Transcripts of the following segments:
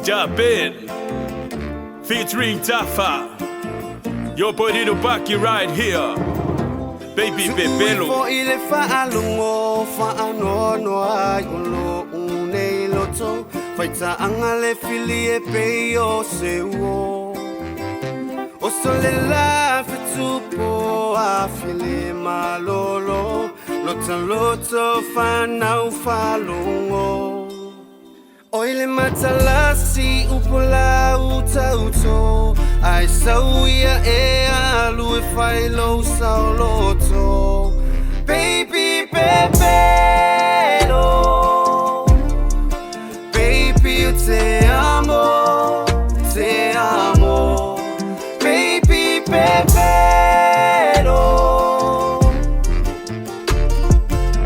JahBen featuring Tafah. Your boy Lil-Paki right here. Baby Pepelo. Ile fa'alungo fa'anono ay ulo unei loto faita angale fili e peyo sewo o sole la fitupo a fili malolo loto fana ufalungo oile matalasi upola utauto ai sauia e alu e failo sauloto baby Pepelo baby eu te amo baby Pepelo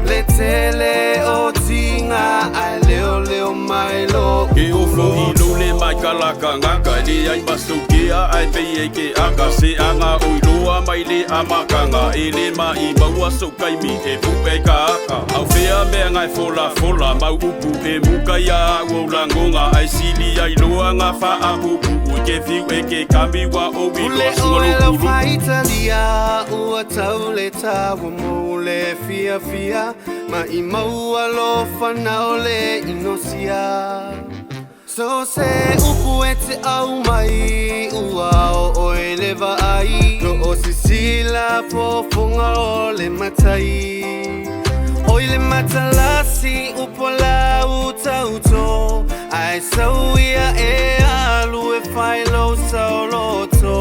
letele otinga ai leo mailo e o flo ilo le mai kalaka ngaka le ai masukia ai pe ke aka se anga o iloa mai le amakanga ele mai maua sokai mi e pupe ka au fea me ngai fola mau upu e muka ya o langonga ai sili ai loa nga fa apu ke fiu e ke kambi wa o bi lo solo kulu Italia o taule ta mo le fia ma I maua lo fanaole inosia so se upu e te au mai ua o eleva ai no o sisila po fonga o le matai o le matalasi upola utauto ai sauia e alu e failo sauloto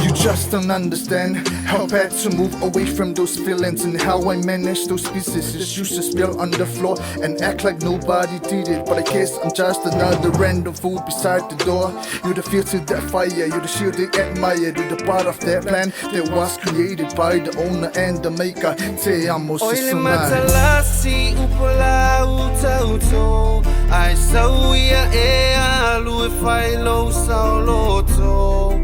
You just don't understand how bad to move away from those feelings and how I manage those pieces. Just use the spill on the floor and act like nobody did it. But I guess I'm just another random fool beside the door. You're the fuel to that fire, you're the shield they admire. You're the part of that plan that was created by the owner and the maker. Te amo, Oile matalasi upola utauto ai sauia e alu e failo sauloto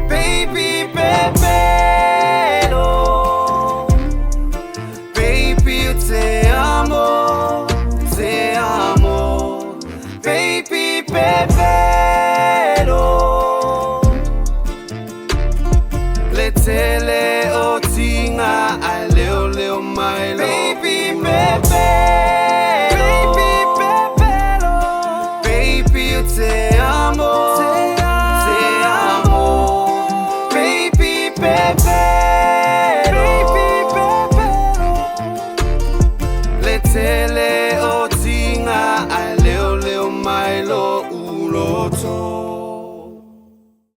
baby Pepelo baby eu te amo baby Pepelo letele otinga ai leo mai baby Pepelo baby eu te amo Pepelo letele